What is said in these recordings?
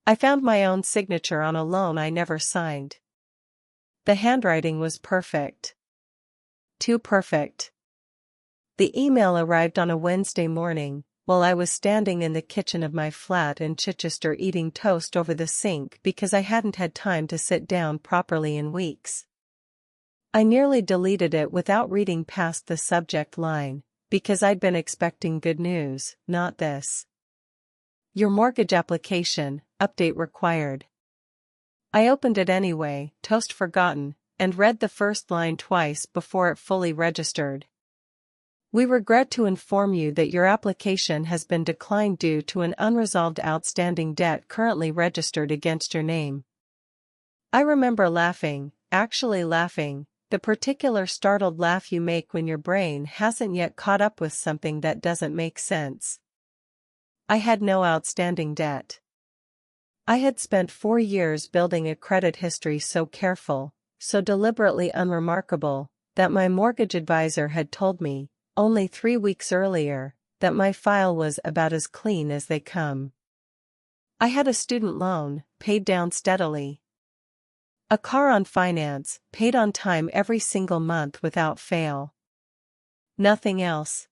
I found my own signature on a loan I never signed. The handwriting was perfect. Too perfect. The email arrived on a Wednesday morning, while I was standing in the kitchen of my flat in Chichester eating toast over the sink because I hadn't had time to sit down properly in weeks. I nearly deleted it without reading past the subject line, because I'd been expecting good news, not this. Your mortgage application, update required. I opened it anyway, toast forgotten, and read the first line twice before it fully registered. We regret to inform you that your application has been declined due to an unresolved outstanding debt currently registered against your name. I remember laughing, actually laughing, the particular startled laugh you make when your brain hasn't yet caught up with something that doesn't make sense. I had no outstanding debt. I had spent 4 years building a credit history so careful, so deliberately unremarkable, that my mortgage advisor had told me, only 3 weeks earlier, that my file was about as clean as they come. I had a student loan, paid down steadily. A car on finance, paid on time every single month without fail. Nothing else.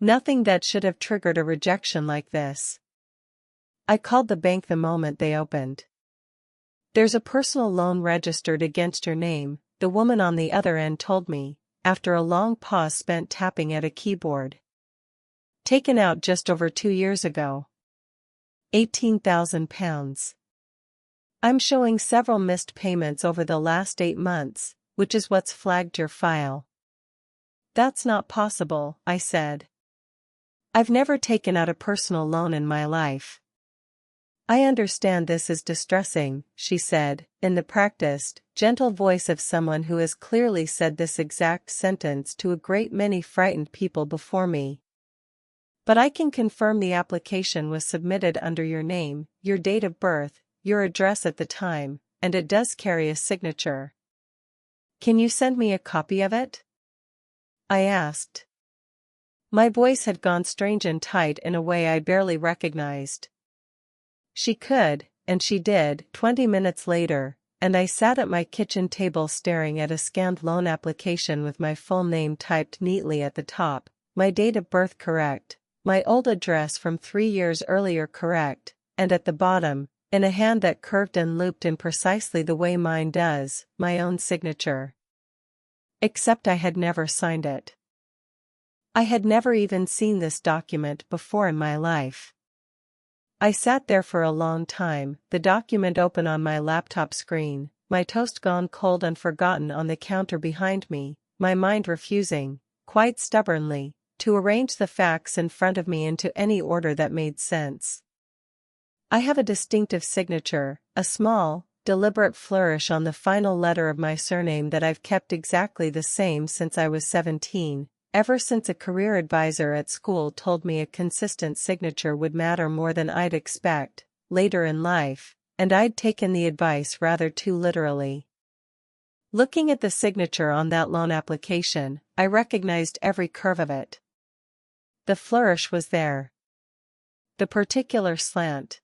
Nothing that should have triggered a rejection like this. I called the bank the moment they opened. There's a personal loan registered against your name, the woman on the other end told me, after a long pause spent tapping at a keyboard. Taken out just over 2 years ago. £18,000. I'm showing several missed payments over the last 8 months, which is what's flagged your file. That's not possible, I said. I've never taken out a personal loan in my life. I understand this is distressing, she said, in the practiced, gentle voice of someone who has clearly said this exact sentence to a great many frightened people before me. But I can confirm the application was submitted under your name, your date of birth, your address at the time, and it does carry a signature. Can you send me a copy of it? I asked. My voice had gone strange and tight in a way I barely recognized. She could, and she did, 20 minutes later, and I sat at my kitchen table staring at a scanned loan application with my full name typed neatly at the top, my date of birth correct, my old address from 3 years earlier correct, and at the bottom, in a hand that curved and looped in precisely the way mine does, my own signature. Except I had never signed it. I had never even seen this document before in my life. I sat there for a long time, the document open on my laptop screen, my toast gone cold and forgotten on the counter behind me, my mind refusing, quite stubbornly, to arrange the facts in front of me into any order that made sense. I have a distinctive signature, a small, deliberate flourish on the final letter of my surname that I've kept exactly the same since I was 17. Ever since a career advisor at school told me a consistent signature would matter more than I'd expect, later in life, and I'd taken the advice rather too literally. Looking at the signature on that loan application, I recognized every curve of it. The flourish was there. The particular slant.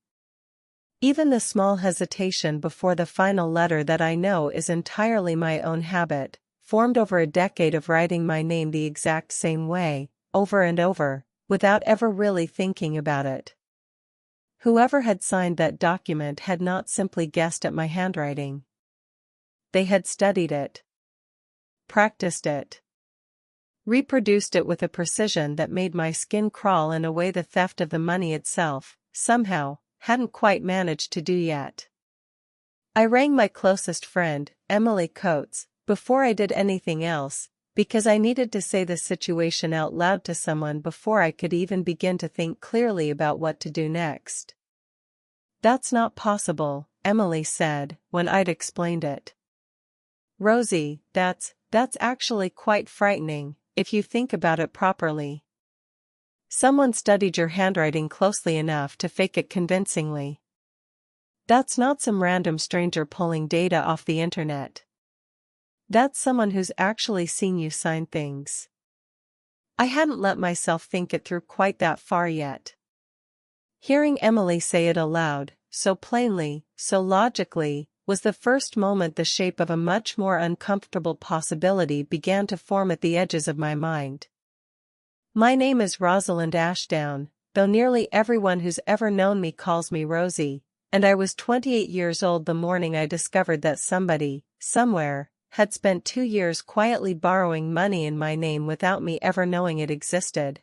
Even the small hesitation before the final letter that I know is entirely my own habit, formed over a decade of writing my name the exact same way, over and over, without ever really thinking about it. Whoever had signed that document had not simply guessed at my handwriting. They had studied it, practiced it, reproduced it with a precision that made my skin crawl in a way the theft of the money itself, somehow, hadn't quite managed to do yet. I rang my closest friend, Emily Coates, before I did anything else, because I needed to say the situation out loud to someone before I could even begin to think clearly about what to do next. That's not possible, Emily said, when I'd explained it. Rosie, that's actually quite frightening, if you think about it properly. Someone studied your handwriting closely enough to fake it convincingly. That's not some random stranger pulling data off the internet. That's someone who's actually seen you sign things. I hadn't let myself think it through quite that far yet. Hearing Emily say it aloud, so plainly, so logically, was the first moment the shape of a much more uncomfortable possibility began to form at the edges of my mind. My name is Rosalind Ashdown, though nearly everyone who's ever known me calls me Rosie, and I was 28 years old the morning I discovered that somebody, somewhere, had spent 2 years quietly borrowing money in my name without me ever knowing it existed.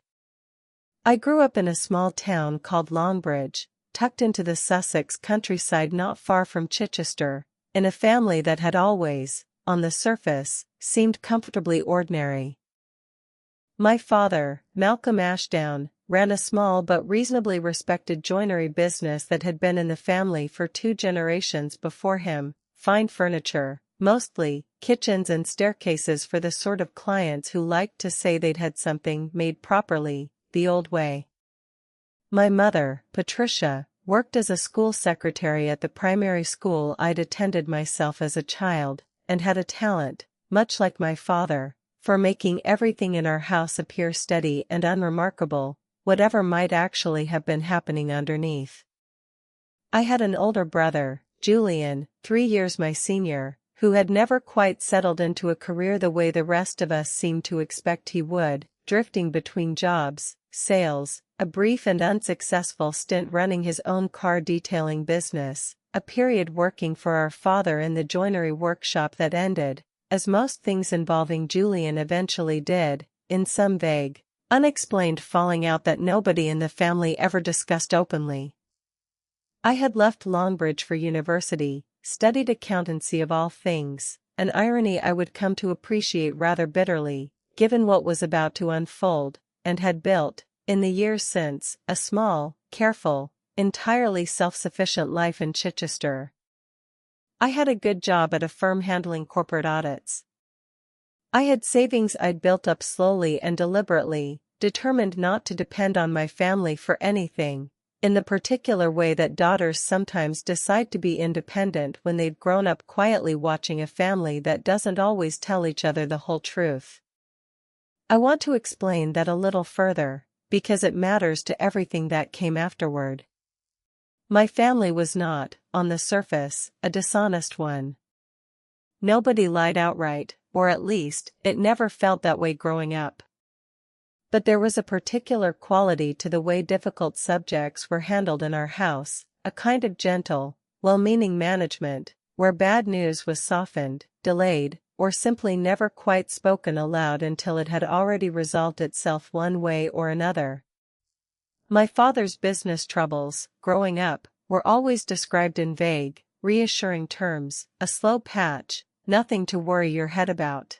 I grew up in a small town called Longbridge, tucked into the Sussex countryside not far from Chichester, in a family that had always, on the surface, seemed comfortably ordinary. My father, Malcolm Ashdown, ran a small but reasonably respected joinery business that had been in the family for 2 generations before him, fine furniture, mostly kitchens and staircases for the sort of clients who liked to say they'd had something made properly, the old way. My mother, Patricia, worked as a school secretary at the primary school I'd attended myself as a child, and had a talent, much like my father, for making everything in our house appear steady and unremarkable, whatever might actually have been happening underneath. I had an older brother, Julian, 3 years my senior, who had never quite settled into a career the way the rest of us seemed to expect he would, drifting between jobs, sales, a brief and unsuccessful stint running his own car detailing business, a period working for our father in the joinery workshop that ended, as most things involving Julian eventually did, in some vague, unexplained falling out that nobody in the family ever discussed openly. I had left Longbridge for university, studied accountancy of all things, an irony I would come to appreciate rather bitterly, given what was about to unfold, and had built, in the years since, a small, careful, entirely self-sufficient life in Chichester. I had a good job at a firm handling corporate audits. I had savings I'd built up slowly and deliberately, determined not to depend on my family for anything, in the particular way that daughters sometimes decide to be independent when they've grown up quietly watching a family that doesn't always tell each other the whole truth. I want to explain that a little further, because it matters to everything that came afterward. My family was not, on the surface, a dishonest one. Nobody lied outright, or at least, it never felt that way growing up. But there was a particular quality to the way difficult subjects were handled in our house, a kind of gentle, well-meaning management, where bad news was softened, delayed, or simply never quite spoken aloud until it had already resolved itself one way or another. My father's business troubles, growing up, were always described in vague, reassuring terms, a slow patch, nothing to worry your head about.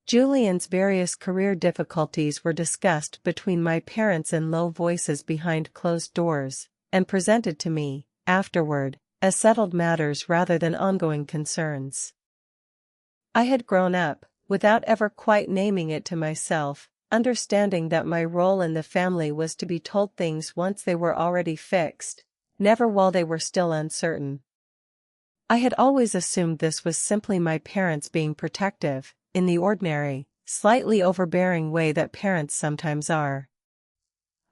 Julian's various career difficulties were discussed between my parents in low voices behind closed doors, and presented to me, afterward, as settled matters rather than ongoing concerns. I had grown up, without ever quite naming it to myself, understanding that my role in the family was to be told things once they were already fixed, never while they were still uncertain. I had always assumed this was simply my parents being protective, in the ordinary, slightly overbearing way that parents sometimes are.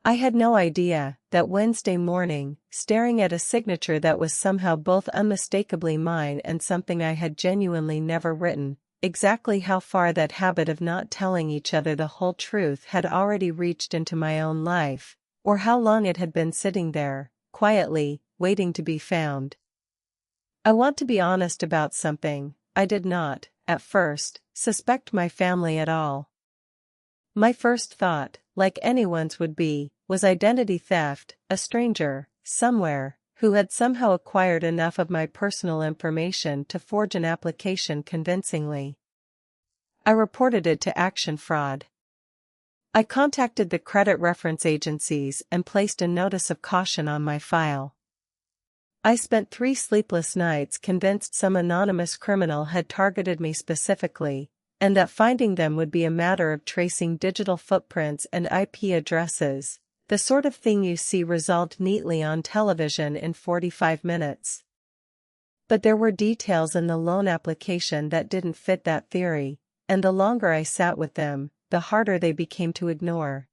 I had no idea that Wednesday morning, staring at a signature that was somehow both unmistakably mine and something I had genuinely never written, exactly how far that habit of not telling each other the whole truth had already reached into my own life, or how long it had been sitting there, quietly, waiting to be found. I want to be honest about something. I did not, at first, suspect my family at all. My first thought, like anyone's would be, was identity theft, a stranger, somewhere, who had somehow acquired enough of my personal information to forge an application convincingly. I reported it to Action Fraud. I contacted the credit reference agencies and placed a notice of caution on my file. I spent 3 sleepless nights convinced some anonymous criminal had targeted me specifically, and that finding them would be a matter of tracing digital footprints and IP addresses, the sort of thing you see resolved neatly on television in 45 minutes. But there were details in the loan application that didn't fit that theory, and the longer I sat with them, the harder they became to ignore.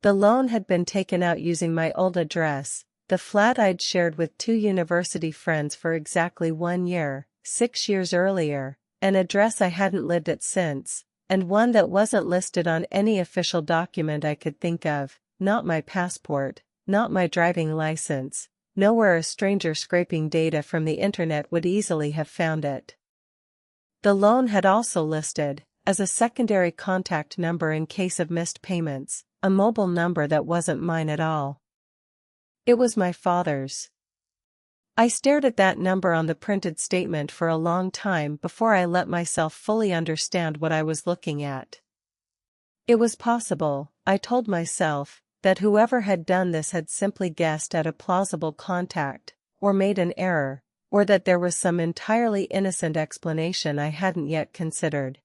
The loan had been taken out using my old address, the flat I'd shared with 2 university friends for exactly 1 year, 6 years earlier, an address I hadn't lived at since, and one that wasn't listed on any official document I could think of, not my passport, not my driving license, nowhere a stranger scraping data from the internet would easily have found it. The loan had also listed, as a secondary contact number in case of missed payments, a mobile number that wasn't mine at all. It was my father's. I stared at that number on the printed statement for a long time before I let myself fully understand what I was looking at. It was possible, I told myself, that whoever had done this had simply guessed at a plausible contact, or made an error, or that there was some entirely innocent explanation I hadn't yet considered.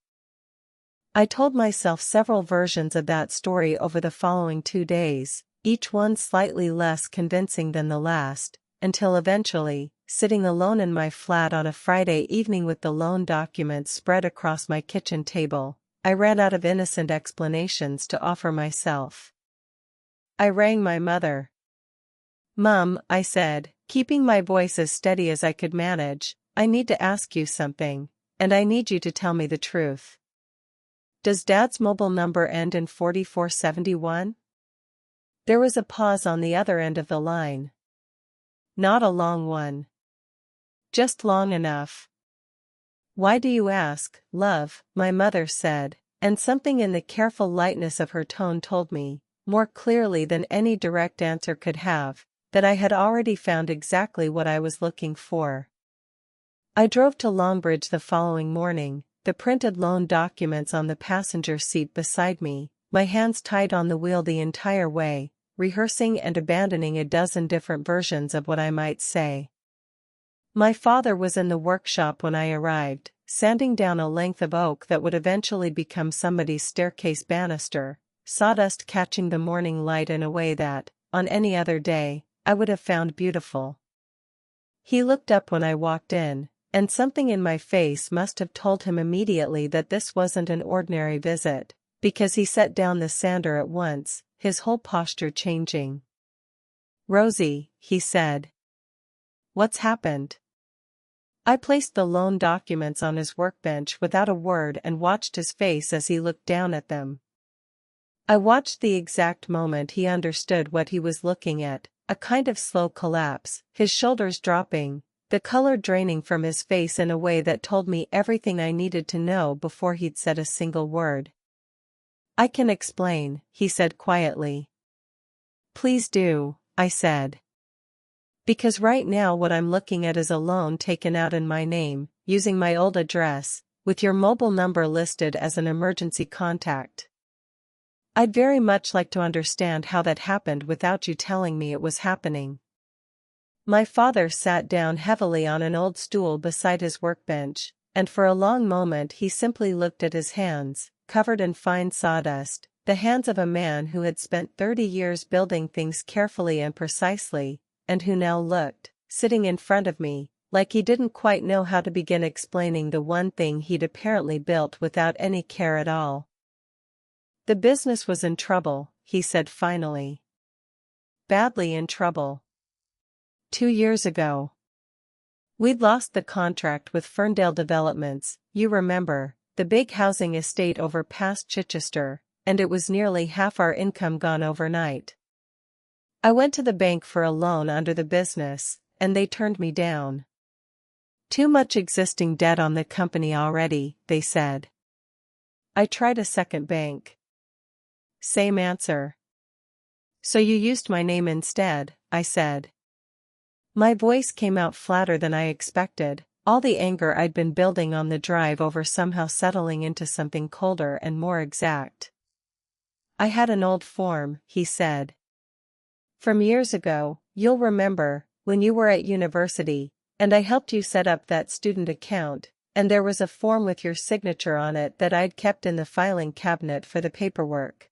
I told myself several versions of that story over the following 2 days, each one slightly less convincing than the last, until eventually, sitting alone in my flat on a Friday evening with the loan documents spread across my kitchen table, I ran out of innocent explanations to offer myself. I rang my mother. "Mum," I said, keeping my voice as steady as I could manage, "I need to ask you something, and I need you to tell me the truth. Does Dad's mobile number end in 4471? There was a pause on the other end of the line. Not a long one. Just long enough. "Why do you ask, love?" my mother said, and something in the careful lightness of her tone told me, more clearly than any direct answer could have, that I had already found exactly what I was looking for. I drove to Longbridge the following morning, the printed loan documents on the passenger seat beside me, my hands tied on the wheel the entire way, rehearsing and abandoning a dozen different versions of what I might say. My father was in the workshop when I arrived, sanding down a length of oak that would eventually become somebody's staircase banister, sawdust catching the morning light in a way that, on any other day, I would have found beautiful. He looked up when I walked in, and something in my face must have told him immediately that this wasn't an ordinary visit, because he set down the sander at once, his whole posture changing. "Rosie," he said. "What's happened?" I placed the loan documents on his workbench without a word and watched his face as he looked down at them. I watched the exact moment he understood what he was looking at, a kind of slow collapse, his shoulders dropping, the color draining from his face in a way that told me everything I needed to know before he'd said a single word. "I can explain," he said quietly. "Please do," I said. "Because right now what I'm looking at is a loan taken out in my name, using my old address, with your mobile number listed as an emergency contact. I'd very much like to understand how that happened without you telling me it was happening." My father sat down heavily on an old stool beside his workbench, and for a long moment he simply looked at his hands, covered in fine sawdust, the hands of a man who had spent 30 years building things carefully and precisely, and who now looked, sitting in front of me, like he didn't quite know how to begin explaining the one thing he'd apparently built without any care at all. "The business was in trouble," he said finally. "Badly in trouble. 2 years ago. We'd lost the contract with Ferndale Developments, you remember, the big housing estate over past Chichester, and it was nearly half our income gone overnight. I went to the bank for a loan under the business, and they turned me down. Too much existing debt on the company already, they said. I tried a second bank. Same answer. So you used my name instead, I said. My voice came out flatter than I expected, all the anger I'd been building on the drive over somehow settling into something colder and more exact. I had an old form, he said. From years ago, you'll remember, when you were at university, and I helped you set up that student account, and there was a form with your signature on it that I'd kept in the filing cabinet for the paperwork.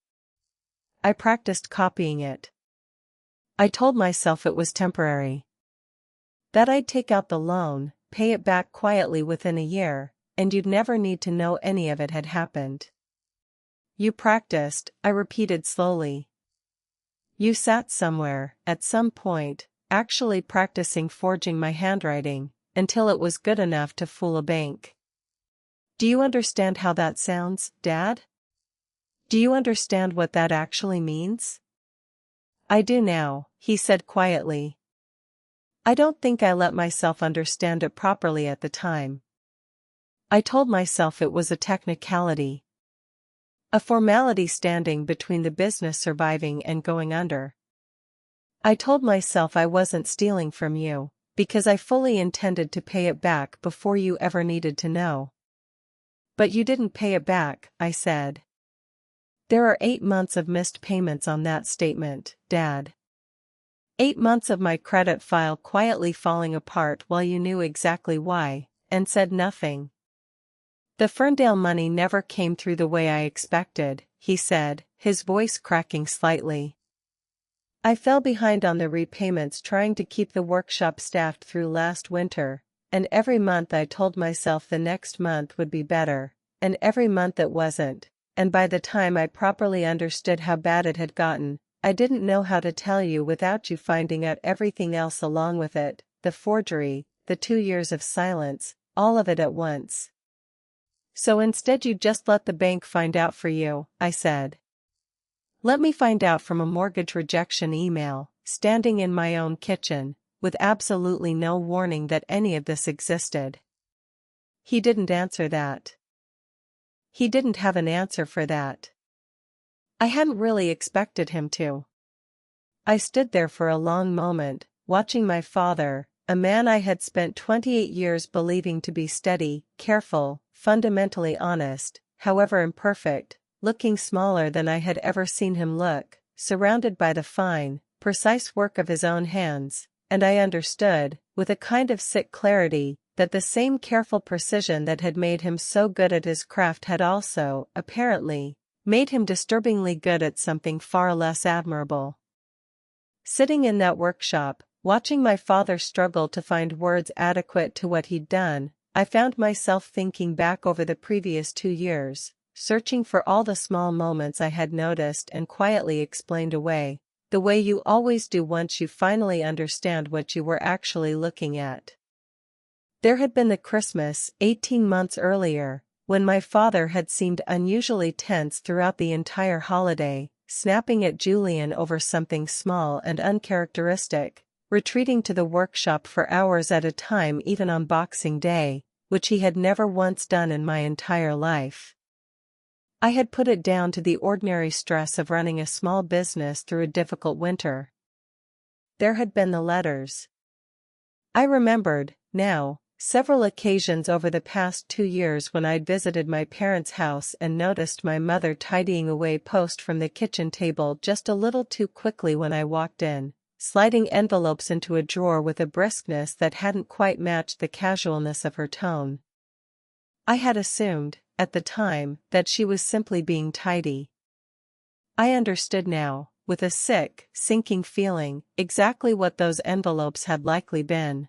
I practiced copying it. I told myself it was temporary. That I'd take out the loan, pay it back quietly within a year, and you'd never need to know any of it had happened. You practiced, I repeated slowly. You sat somewhere, at some point, actually practicing forging my handwriting, until it was good enough to fool a bank. Do you understand how that sounds, Dad? Do you understand what that actually means? I do now, he said quietly. I don't think I let myself understand it properly at the time. I told myself it was a technicality. A formality standing between the business surviving and going under. I told myself I wasn't stealing from you, because I fully intended to pay it back before you ever needed to know. But you didn't pay it back, I said. There are 8 months of missed payments on that statement, Dad. 8 months of my credit file quietly falling apart while you knew exactly why, and said nothing. The Ferndale money never came through the way I expected, he said, his voice cracking slightly. I fell behind on the repayments trying to keep the workshop staffed through last winter, and every month I told myself the next month would be better, and every month it wasn't, and by the time I properly understood how bad it had gotten, I didn't know how to tell you without you finding out everything else along with it, the forgery, the 2 years of silence, all of it at once. So instead you just let the bank find out for you, I said. Let me find out from a mortgage rejection email, standing in my own kitchen, with absolutely no warning that any of this existed. He didn't answer that. He didn't have an answer for that. I hadn't really expected him to. I stood there for a long moment, watching my father, a man I had spent 28 years believing to be steady, careful, fundamentally honest, however imperfect, looking smaller than I had ever seen him look, surrounded by the fine, precise work of his own hands, and I understood, with a kind of sick clarity, that the same careful precision that had made him so good at his craft had also, apparently, made him disturbingly good at something far less admirable. Sitting in that workshop, watching my father struggle to find words adequate to what he'd done, I found myself thinking back over the previous 2 years, searching for all the small moments I had noticed and quietly explained away, the way you always do once you finally understand what you were actually looking at. There had been the Christmas, 18 months earlier, when my father had seemed unusually tense throughout the entire holiday, snapping at Julian over something small and uncharacteristic, retreating to the workshop for hours at a time even on Boxing Day, which he had never once done in my entire life. I had put it down to the ordinary stress of running a small business through a difficult winter. There had been the letters. I remembered, now, several occasions over the past 2 years when I'd visited my parents' house and noticed my mother tidying away post from the kitchen table just a little too quickly when I walked in, sliding envelopes into a drawer with a briskness that hadn't quite matched the casualness of her tone. I had assumed, at the time, that she was simply being tidy. I understood now, with a sick, sinking feeling, exactly what those envelopes had likely been.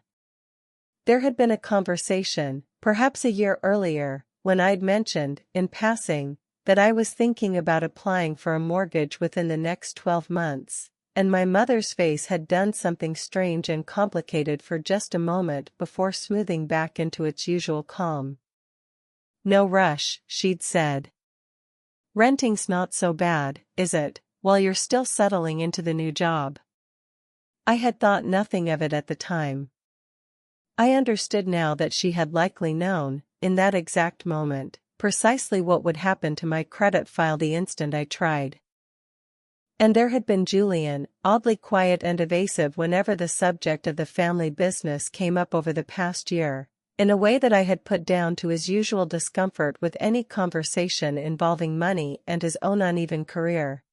There had been a conversation, perhaps a year earlier, when I'd mentioned, in passing, that I was thinking about applying for a mortgage within the next 12 months, and my mother's face had done something strange and complicated for just a moment before smoothing back into its usual calm. No rush, she'd said. Renting's not so bad, is it, while you're still settling into the new job? I had thought nothing of it at the time. I understood now that she had likely known, in that exact moment, precisely what would happen to my credit file the instant I tried. And there had been Julian, oddly quiet and evasive whenever the subject of the family business came up over the past year, in a way that I had put down to his usual discomfort with any conversation involving money and his own uneven career.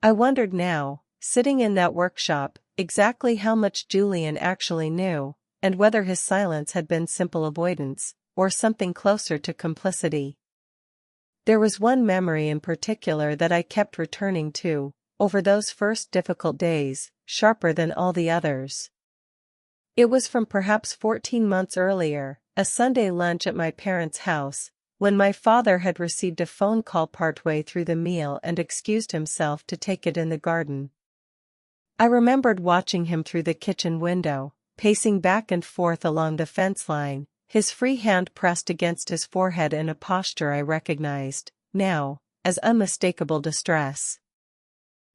I wondered now, sitting in that workshop, exactly how much Julian actually knew, and whether his silence had been simple avoidance, or something closer to complicity. There was one memory in particular that I kept returning to, over those first difficult days, sharper than all the others. It was from perhaps 14 months earlier, a Sunday lunch at my parents' house, when my father had received a phone call partway through the meal and excused himself to take it in the garden. I remembered watching him through the kitchen window, pacing back and forth along the fence line, his free hand pressed against his forehead in a posture I recognized, now, as unmistakable distress.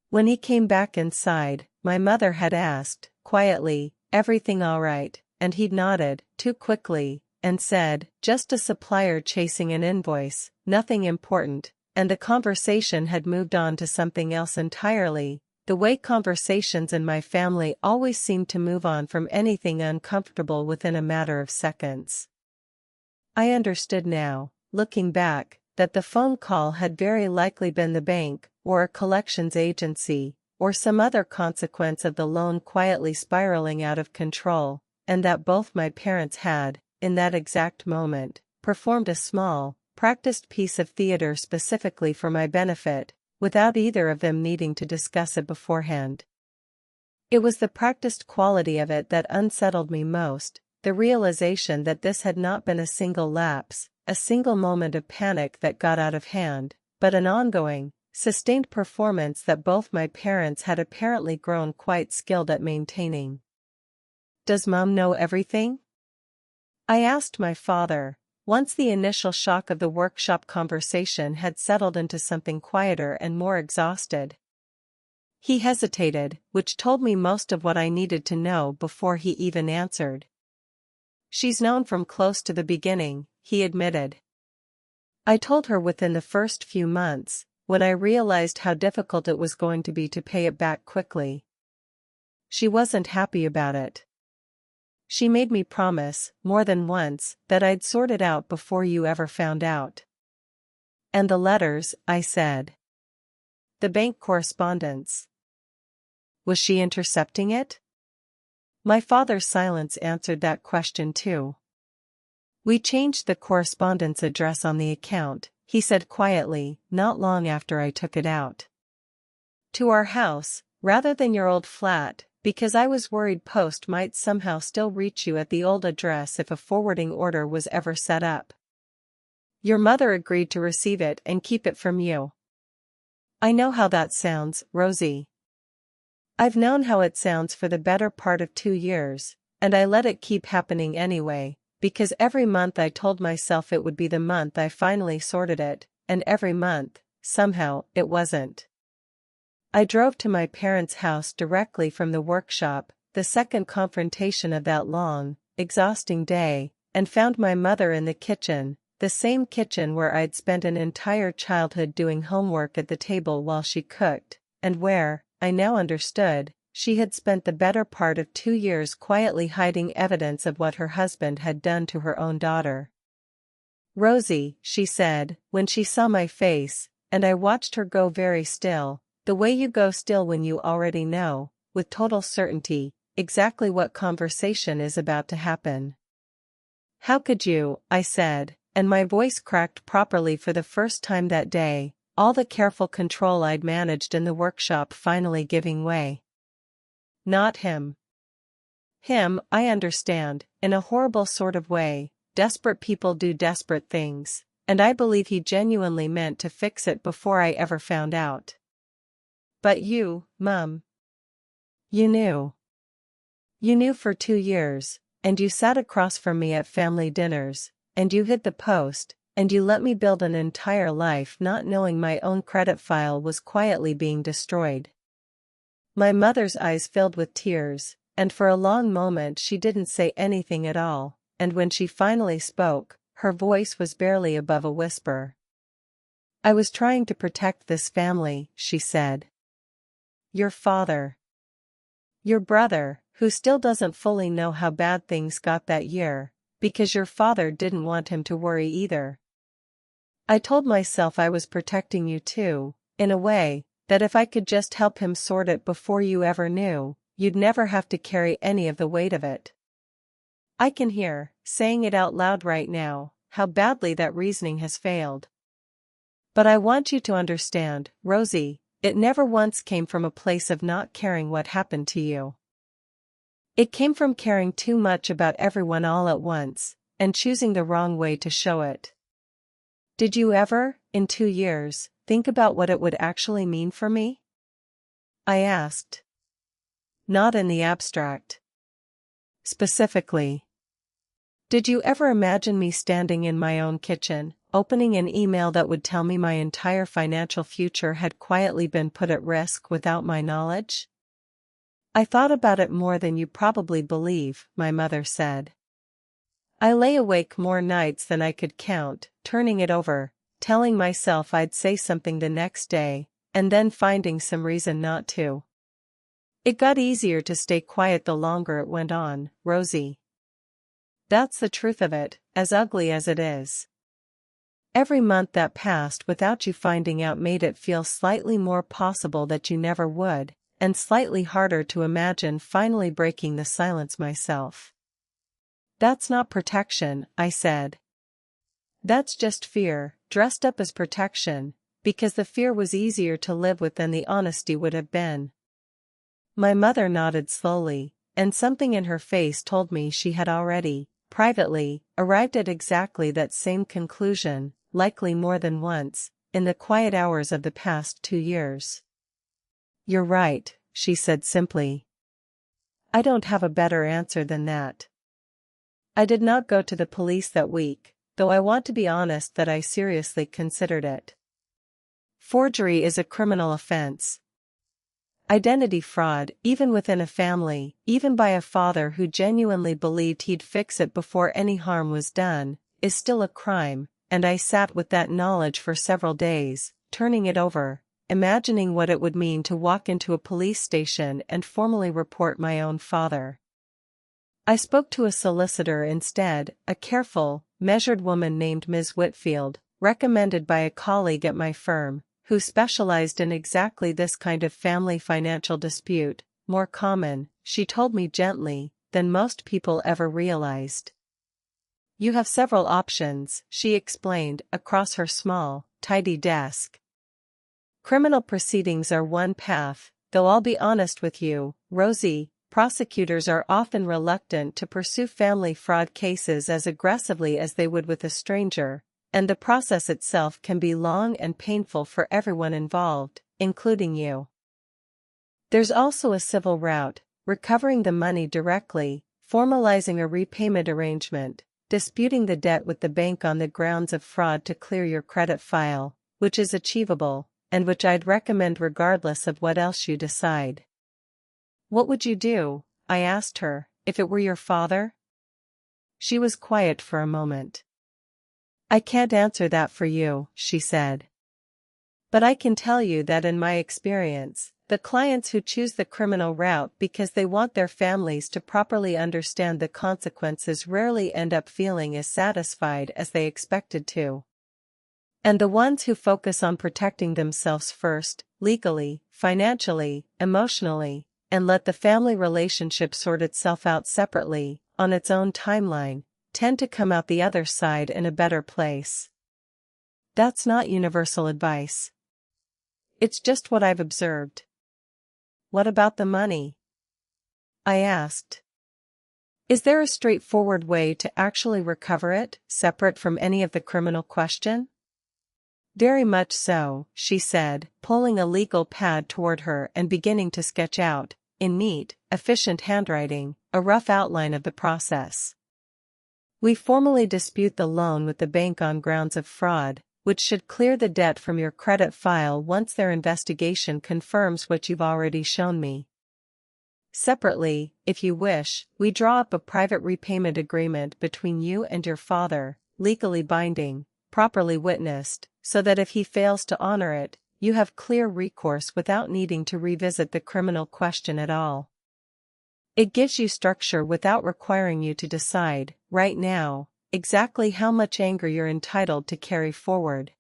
When he came back inside, my mother had asked, quietly, "Everything all right?" And he'd nodded, too quickly, and said, "Just a supplier chasing an invoice, nothing important," and the conversation had moved on to something else entirely, the way conversations in my family always seemed to move on from anything uncomfortable within a matter of seconds. I understood now, looking back, that the phone call had very likely been the bank, or a collections agency, or some other consequence of the loan quietly spiraling out of control, and that both my parents had, in that exact moment, performed a small, practiced piece of theater specifically for my benefit, without either of them needing to discuss it beforehand. It was the practiced quality of it that unsettled me most, the realization that this had not been a single lapse, a single moment of panic that got out of hand, but an ongoing, sustained performance that both my parents had apparently grown quite skilled at maintaining. "Does Mom know everything?" I asked my father, once the initial shock of the workshop conversation had settled into something quieter and more exhausted. He hesitated, which told me most of what I needed to know before he even answered. "She's known from close to the beginning," he admitted. "I told her within the first few months, when I realized how difficult it was going to be to pay it back quickly. She wasn't happy about it. She made me promise, more than once, that I'd sort it out before you ever found out." "And the letters," I said. "The bank correspondence. Was she intercepting it?" My father's silence answered that question too. "We changed the correspondence address on the account," he said quietly, "not long after I took it out. To our house, rather than your old flat, because I was worried post might somehow still reach you at the old address if a forwarding order was ever set up. Your mother agreed to receive it and keep it from you. I know how that sounds, Rosie. I've known how it sounds for the better part of 2 years, and I let it keep happening anyway, because every month I told myself it would be the month I finally sorted it, and every month, somehow, it wasn't. I drove to my parents' house directly from the workshop, the second confrontation of that long, exhausting day, and found my mother in the kitchen, the same kitchen where I'd spent an entire childhood doing homework at the table while she cooked, and where, I now understood, she had spent the better part of 2 years quietly hiding evidence of what her husband had done to her own daughter. "Rosie," she said, when she saw my face, and I watched her go very still, the way you go still when you already know, with total certainty, exactly what conversation is about to happen. "How could you?" I said, and my voice cracked properly for the first time that day, all the careful control I'd managed in the workshop finally giving way. "Not him. Him, I understand, in a horrible sort of way, desperate people do desperate things, and I believe he genuinely meant to fix it before I ever found out. But you, Mum. You knew. You knew for 2 years, and you sat across from me at family dinners, and you hid the post, and you let me build an entire life not knowing my own credit file was quietly being destroyed." My mother's eyes filled with tears, and for a long moment she didn't say anything at all, and when she finally spoke, her voice was barely above a whisper. "I was trying to protect this family," she said. "Your father. Your brother, who still doesn't fully know how bad things got that year, because your father didn't want him to worry either. I told myself I was protecting you too, in a way, that if I could just help him sort it before you ever knew, you'd never have to carry any of the weight of it. I can hear, saying it out loud right now, how badly that reasoning has failed. But I want you to understand, Rosie, it never once came from a place of not caring what happened to you. It came from caring too much about everyone all at once, and choosing the wrong way to show it. Did you ever, in 2 years, think about what it would actually mean for me?" I asked. Not in the abstract. Specifically. Did you ever imagine me standing in my own kitchen, opening an email that would tell me my entire financial future had quietly been put at risk without my knowledge? I thought about it more than you probably believe, my mother said. I lay awake more nights than I could count, turning it over, telling myself I'd say something the next day, and then finding some reason not to. It got easier to stay quiet the longer it went on, Rosie. That's the truth of it, as ugly as it is. Every month that passed without you finding out made it feel slightly more possible that you never would, and slightly harder to imagine finally breaking the silence myself. That's not protection, I said. That's just fear, dressed up as protection, because the fear was easier to live with than the honesty would have been. My mother nodded slowly, and something in her face told me she had already, privately, arrived at exactly that same conclusion, likely more than once, in the quiet hours of the past 2 years. You're right, she said simply. I don't have a better answer than that. I did not go to the police that week, though I want to be honest that I seriously considered it. Forgery is a criminal offense. Identity fraud, even within a family, even by a father who genuinely believed he'd fix it before any harm was done, is still a crime, and I sat with that knowledge for several days, turning it over, imagining what it would mean to walk into a police station and formally report my own father. I spoke to a solicitor instead, a careful, measured woman named Ms. Whitfield, recommended by a colleague at my firm, who specialized in exactly this kind of family financial dispute, more common, she told me gently, than most people ever realized. You have several options, she explained, across her small, tidy desk. Criminal proceedings are one path, though I'll be honest with you, Rosie, prosecutors are often reluctant to pursue family fraud cases as aggressively as they would with a stranger, and the process itself can be long and painful for everyone involved, including you. There's also a civil route, recovering the money directly, formalizing a repayment arrangement, disputing the debt with the bank on the grounds of fraud to clear your credit file, which is achievable, and which I'd recommend regardless of what else you decide. What would you do, I asked her, if it were your father? She was quiet for a moment. I can't answer that for you, she said. But I can tell you that in my experience, the clients who choose the criminal route because they want their families to properly understand the consequences rarely end up feeling as satisfied as they expected to. And the ones who focus on protecting themselves first, legally, financially, emotionally, and let the family relationship sort itself out separately, on its own timeline, tend to come out the other side in a better place. That's not universal advice. It's just what I've observed. What about the money? I asked. Is there a straightforward way to actually recover it, separate from any of the criminal question? Very much so, she said, pulling a legal pad toward her and beginning to sketch out, in neat, efficient handwriting, a rough outline of the process. We formally dispute the loan with the bank on grounds of fraud, which should clear the debt from your credit file once their investigation confirms what you've already shown me. Separately, if you wish, we draw up a private repayment agreement between you and your father, legally binding, properly witnessed, so that if he fails to honor it, you have clear recourse without needing to revisit the criminal question at all. It gives you structure without requiring you to decide, right now, exactly how much anger you're entitled to carry forward.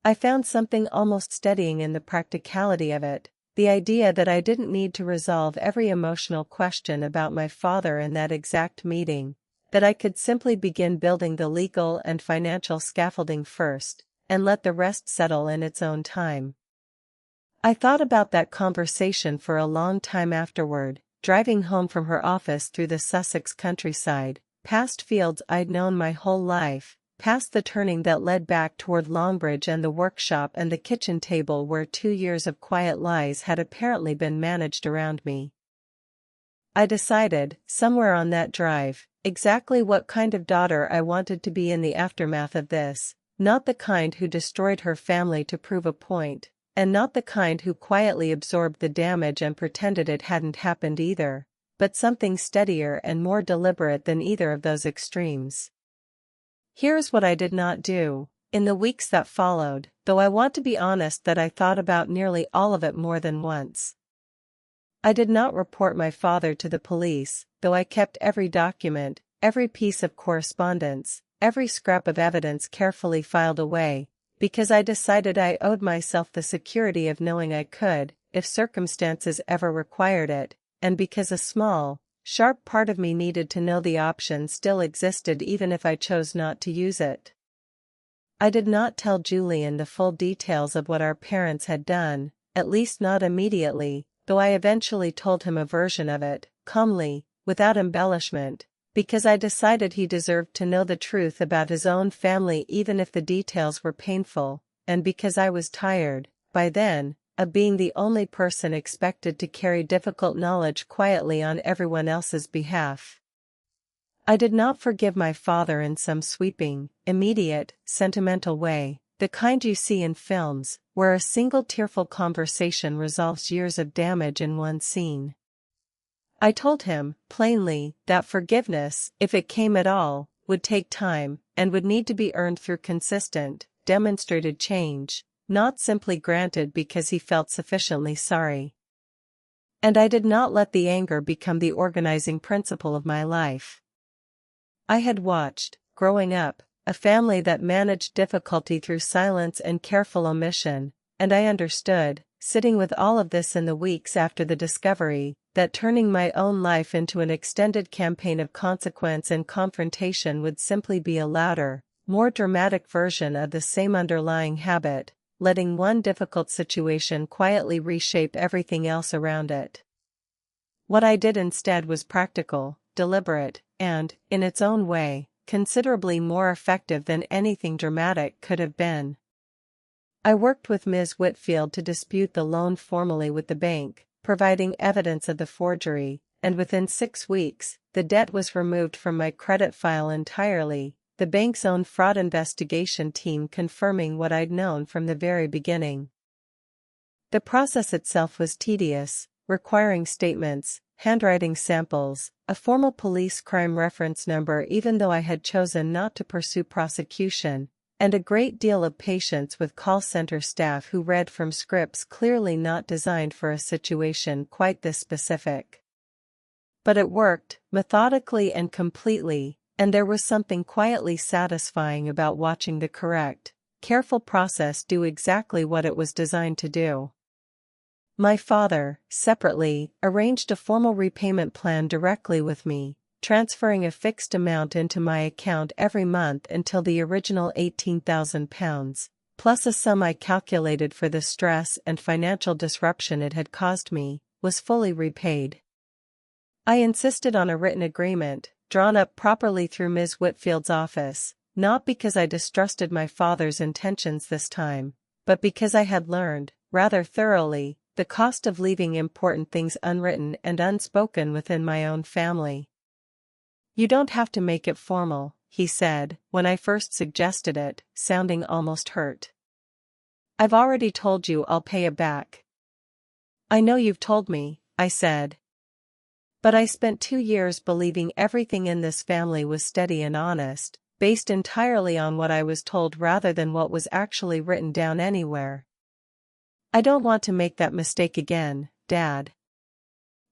I found something almost steadying in the practicality of it, the idea that I didn't need to resolve every emotional question about my father in that exact meeting, that I could simply begin building the legal and financial scaffolding first, and let the rest settle in its own time. I thought about that conversation for a long time afterward, driving home from her office through the Sussex countryside, past fields I'd known my whole life, past the turning that led back toward Longbridge and the workshop and the kitchen table where 2 years of quiet lies had apparently been managed around me. I decided, somewhere on that drive, exactly what kind of daughter I wanted to be in the aftermath of this, not the kind who destroyed her family to prove a point, and not the kind who quietly absorbed the damage and pretended it hadn't happened either, but something steadier and more deliberate than either of those extremes. Here's what I did not do. In the weeks that followed, though I want to be honest that I thought about nearly all of it more than once. I did not report my father to the police, though I kept every document, every piece of correspondence, every scrap of evidence carefully filed away, because I decided I owed myself the security of knowing I could, if circumstances ever required it, and because a small, sharp part of me needed to know the option still existed even if I chose not to use it. I did not tell Julian the full details of what our parents had done, at least not immediately, though I eventually told him a version of it, calmly, without embellishment, because I decided he deserved to know the truth about his own family even if the details were painful, and because I was tired, by then, of being the only person expected to carry difficult knowledge quietly on everyone else's behalf. I did not forgive my father in some sweeping, immediate, sentimental way, the kind you see in films, where a single tearful conversation resolves years of damage in one scene. I told him, plainly, that forgiveness, if it came at all, would take time, and would need to be earned through consistent, demonstrated change, not simply granted because he felt sufficiently sorry. And I did not let the anger become the organizing principle of my life. I had watched, growing up, a family that managed difficulty through silence and careful omission, and I understood, sitting with all of this in the weeks after the discovery, that turning my own life into an extended campaign of consequence and confrontation would simply be a louder, more dramatic version of the same underlying habit, letting one difficult situation quietly reshape everything else around it. What I did instead was practical, deliberate, and, in its own way, considerably more effective than anything dramatic could have been. I worked with Ms. Whitfield to dispute the loan formally with the bank, providing evidence of the forgery, and within 6 weeks, the debt was removed from my credit file entirely, the bank's own fraud investigation team confirming what I'd known from the very beginning. The process itself was tedious, requiring statements, handwriting samples, a formal police crime reference number even though I had chosen not to pursue prosecution, and a great deal of patience with call center staff who read from scripts clearly not designed for a situation quite this specific. But it worked, methodically and completely, and there was something quietly satisfying about watching the correct, careful process do exactly what it was designed to do. My father, separately, arranged a formal repayment plan directly with me, transferring a fixed amount into my account every month until the original £18,000, plus a sum I calculated for the stress and financial disruption it had caused me, was fully repaid. I insisted on a written agreement, drawn up properly through Ms. Whitfield's office, not because I distrusted my father's intentions this time, but because I had learned, rather thoroughly, the cost of leaving important things unwritten and unspoken within my own family. "You don't have to make it formal," he said, when I first suggested it, sounding almost hurt. "I've already told you I'll pay it back." "I know you've told me," I said. "But I spent 2 years believing everything in this family was steady and honest, based entirely on what I was told rather than what was actually written down anywhere. I don't want to make that mistake again, Dad.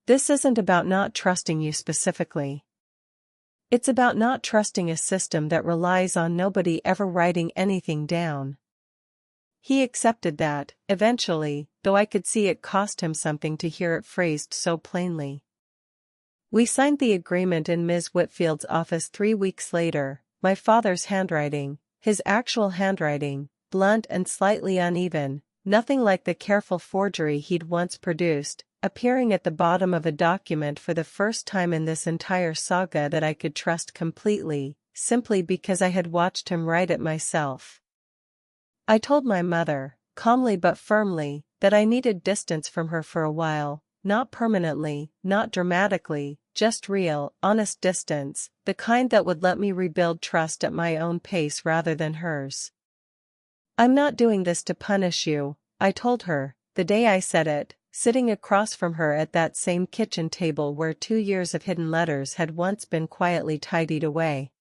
This isn't about not trusting you specifically. It's about not trusting a system that relies on nobody ever writing anything down." He accepted that, eventually, though I could see it cost him something to hear it phrased so plainly. We signed the agreement in Ms. Whitfield's office 3 weeks later, my father's handwriting, his actual handwriting, blunt and slightly uneven, nothing like the careful forgery he'd once produced, appearing at the bottom of a document for the first time in this entire saga that I could trust completely, simply because I had watched him write it myself. I told my mother, calmly but firmly, that I needed distance from her for a while, not permanently, not dramatically, just real, honest distance, the kind that would let me rebuild trust at my own pace rather than hers. "I'm not doing this to punish you," I told her, the day I said it, sitting across from her at that same kitchen table where 2 years of hidden letters had once been quietly tidied away.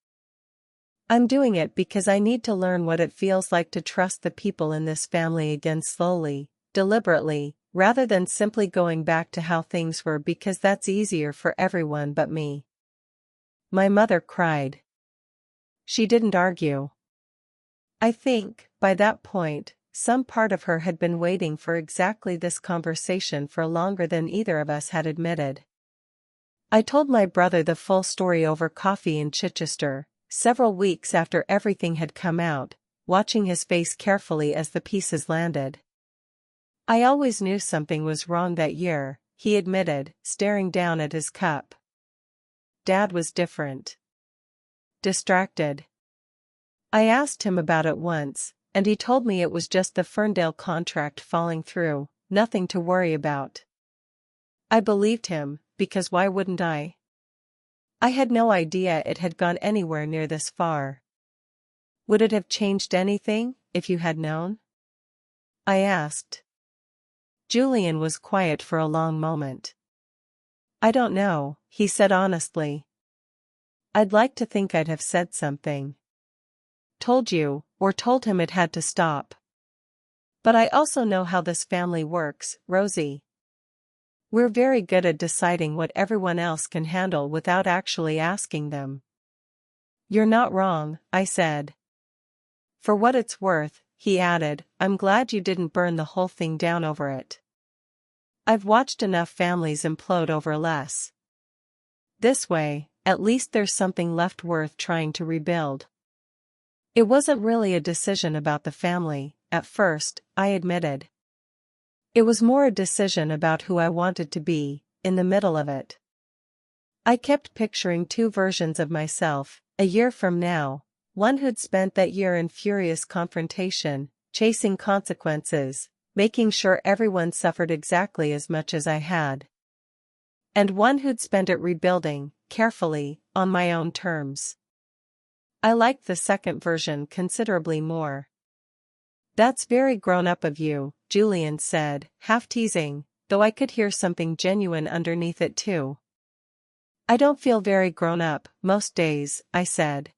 "I'm doing it because I need to learn what it feels like to trust the people in this family again slowly, deliberately, rather than simply going back to how things were because that's easier for everyone but me." My mother cried. She didn't argue. I think, by that point, some part of her had been waiting for exactly this conversation for longer than either of us had admitted. I told my brother the full story over coffee in Chichester, several weeks after everything had come out, watching his face carefully as the pieces landed. "I always knew something was wrong that year," he admitted, staring down at his cup. "Dad was different. Distracted. I asked him about it once, and he told me it was just the Ferndale contract falling through, nothing to worry about." I believed him, because why wouldn't I? I had no idea it had gone anywhere near this far. "Would it have changed anything, if you had known?" I asked. Julian was quiet for a long moment. "I don't know," he said honestly. "I'd like to think I'd have said something. Told you, or told him it had to stop. But I also know how this family works, Rosie. We're very good at deciding what everyone else can handle without actually asking them." "You're not wrong," I said. "For what it's worth," he added, "I'm glad you didn't burn the whole thing down over it. I've watched enough families implode over less. This way, at least there's something left worth trying to rebuild." It wasn't really a decision about the family, at first, I admitted. It was more a decision about who I wanted to be, in the middle of it. I kept picturing two versions of myself, a year from now, one who'd spent that year in furious confrontation, chasing consequences, making sure everyone suffered exactly as much as I had. And one who'd spent it rebuilding, carefully, on my own terms. I liked the second version considerably more. "That's very grown-up of you," Julian said, half teasing, though I could hear something genuine underneath it too. "I don't feel very grown-up, most days," I said.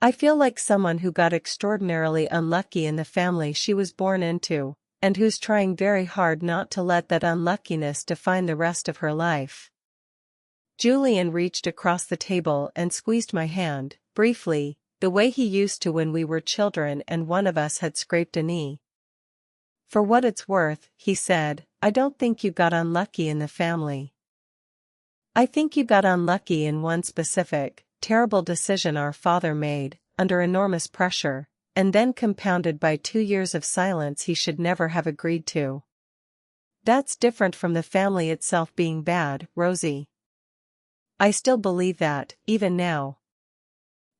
"I feel like someone who got extraordinarily unlucky in the family she was born into, and who's trying very hard not to let that unluckiness define the rest of her life." Julian reached across the table and squeezed my hand, briefly, the way he used to when we were children and one of us had scraped a knee. "For what it's worth," he said, "I don't think you got unlucky in the family. I think you got unlucky in one specific, terrible decision our father made, under enormous pressure, and then compounded by 2 years of silence he should never have agreed to. That's different from the family itself being bad, Rosie. I still believe that, even now."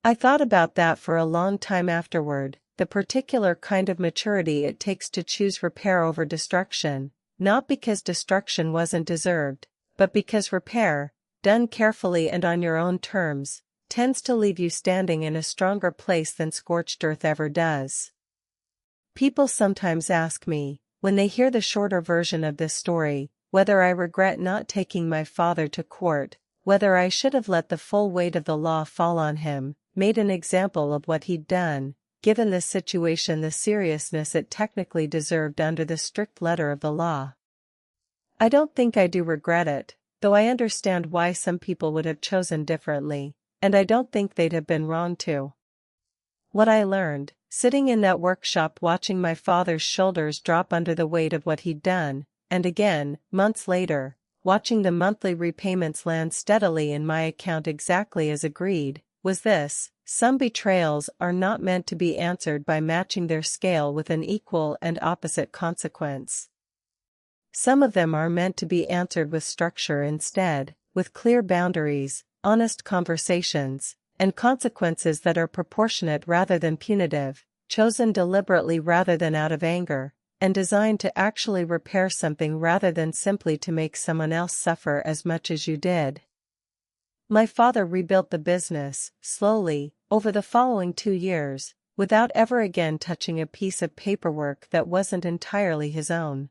I thought about that for a long time afterward, the particular kind of maturity it takes to choose repair over destruction, not because destruction wasn't deserved, but because repair, done carefully and on your own terms, tends to leave you standing in a stronger place than scorched earth ever does. People sometimes ask me, when they hear the shorter version of this story, whether I regret not taking my father to court, whether I should have let the full weight of the law fall on him, made an example of what he'd done, given the situation the seriousness it technically deserved under the strict letter of the law. I don't think I do regret it, though I understand why some people would have chosen differently, and I don't think they'd have been wrong to. What I learned, sitting in that workshop watching my father's shoulders drop under the weight of what he'd done, and again, months later, watching the monthly repayments land steadily in my account exactly as agreed, was this: some betrayals are not meant to be answered by matching their scale with an equal and opposite consequence. Some of them are meant to be answered with structure instead, with clear boundaries, honest conversations, and consequences that are proportionate rather than punitive, chosen deliberately rather than out of anger, and designed to actually repair something rather than simply to make someone else suffer as much as you did. My father rebuilt the business, slowly, over the following 2 years, without ever again touching a piece of paperwork that wasn't entirely his own.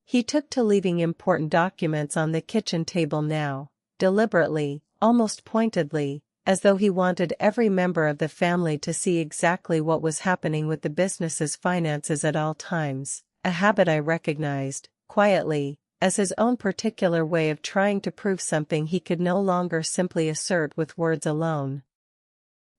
He took to leaving important documents on the kitchen table now, deliberately, almost pointedly, as though he wanted every member of the family to see exactly what was happening with the business's finances at all times, a habit I recognized, quietly, as his own particular way of trying to prove something he could no longer simply assert with words alone.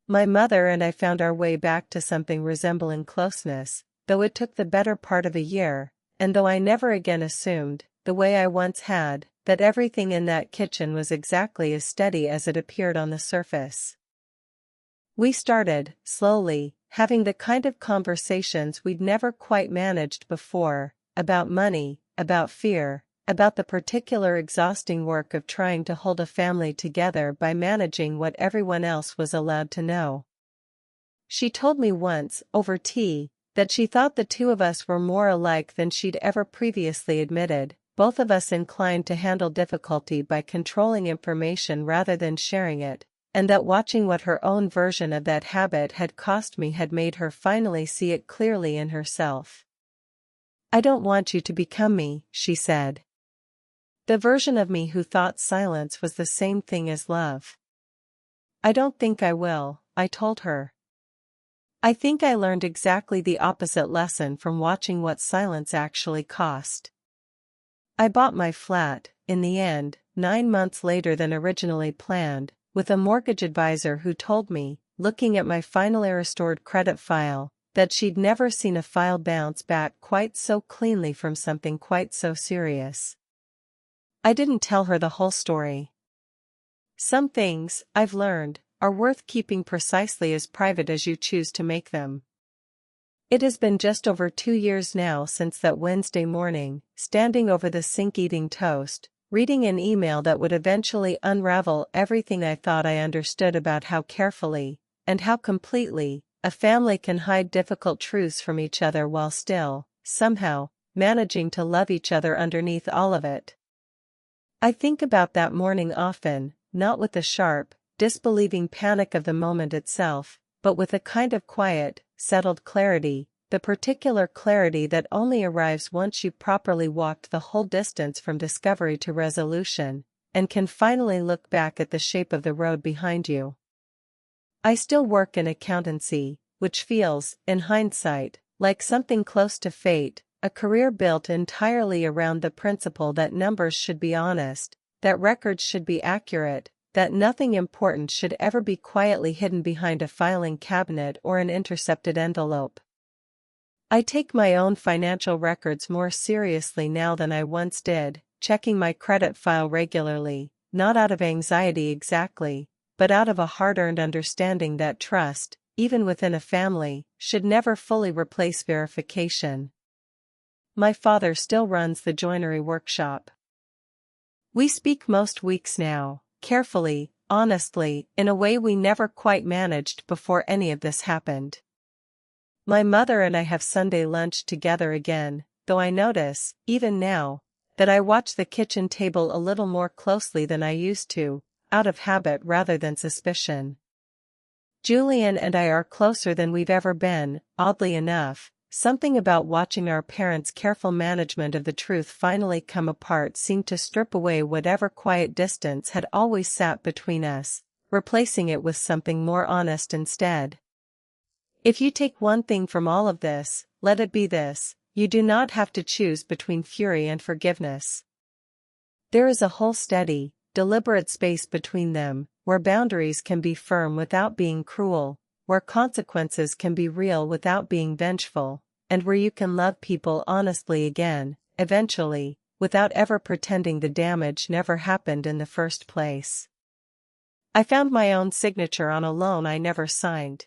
My mother and I found our way back to something resembling closeness, though it took the better part of a year, and though I never again assumed, the way I once had, that everything in that kitchen was exactly as steady as it appeared on the surface. We started, slowly, having the kind of conversations we'd never quite managed before, about money, about fear, about the particular exhausting work of trying to hold a family together by managing what everyone else was allowed to know. She told me once, over tea, that she thought the two of us were more alike than she'd ever previously admitted, both of us inclined to handle difficulty by controlling information rather than sharing it, and that watching what her own version of that habit had cost me had made her finally see it clearly in herself. "I don't want you to become me," she said. "The version of me who thought silence was the same thing as love." "I don't think I will," I told her. I think I learned exactly the opposite lesson from watching what silence actually cost. I bought my flat, in the end, 9 months later than originally planned, with a mortgage advisor who told me, looking at my finally restored credit file, that she'd never seen a file bounce back quite so cleanly from something quite so serious. I didn't tell her the whole story. Some things, I've learned, are worth keeping precisely as private as you choose to make them. It has been just over 2 years now since that Wednesday morning, standing over the sink eating toast, reading an email that would eventually unravel everything I thought I understood about how carefully, and how completely, a family can hide difficult truths from each other while still, somehow, managing to love each other underneath all of it. I think about that morning often, not with the sharp, disbelieving panic of the moment itself, but with a kind of quiet, settled clarity, the particular clarity that only arrives once you've properly walked the whole distance from discovery to resolution, and can finally look back at the shape of the road behind you. I still work in accountancy, which feels, in hindsight, like something close to fate, a career built entirely around the principle that numbers should be honest, that records should be accurate, that nothing important should ever be quietly hidden behind a filing cabinet or an intercepted envelope. I take my own financial records more seriously now than I once did, checking my credit file regularly, not out of anxiety exactly, but out of a hard-earned understanding that trust, even within a family, should never fully replace verification. My father still runs the joinery workshop. We speak most weeks now, carefully, honestly, in a way we never quite managed before any of this happened. My mother and I have Sunday lunch together again, though I notice, even now, that I watch the kitchen table a little more closely than I used to, out of habit rather than suspicion. Julian and I are closer than we've ever been, oddly enough. Something about watching our parents' careful management of the truth finally come apart seemed to strip away whatever quiet distance had always sat between us, replacing it with something more honest instead. If you take one thing from all of this, let it be this: you do not have to choose between fury and forgiveness. There is a whole steady, deliberate space between them, where boundaries can be firm without being cruel, where consequences can be real without being vengeful, and where you can love people honestly again, eventually, without ever pretending the damage never happened in the first place. I found my own signature on a loan I never signed.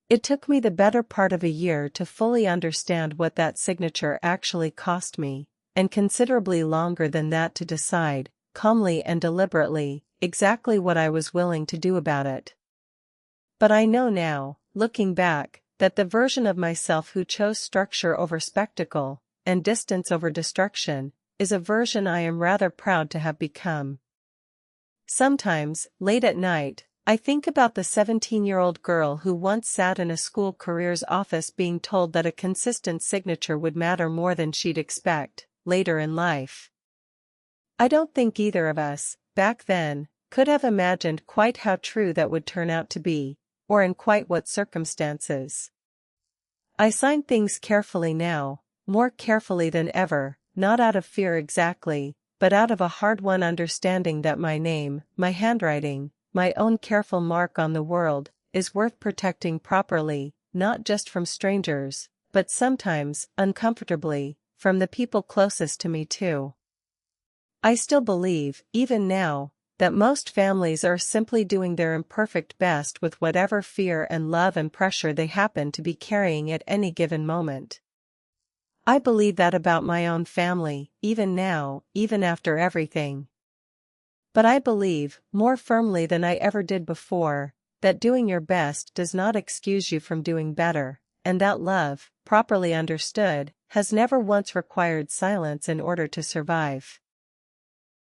It took me the better part of a year to fully understand what that signature actually cost me, and considerably longer than that to decide, calmly and deliberately, exactly what I was willing to do about it. But I know now, looking back, that the version of myself who chose structure over spectacle, and distance over destruction, is a version I am rather proud to have become. Sometimes, late at night, I think about the 17-year-old girl who once sat in a school careers office being told that a consistent signature would matter more than she'd expect, later in life. I don't think either of us, back then, could have imagined quite how true that would turn out to be, or in quite what circumstances. I sign things carefully now, more carefully than ever, not out of fear exactly, but out of a hard-won understanding that my name, my handwriting, my own careful mark on the world, is worth protecting properly, not just from strangers, but sometimes, uncomfortably, from the people closest to me too. I still believe, even now, that most families are simply doing their imperfect best with whatever fear and love and pressure they happen to be carrying at any given moment. I believe that about my own family, even now, even after everything. But I believe, more firmly than I ever did before, that doing your best does not excuse you from doing better, and that love, properly understood, has never once required silence in order to survive.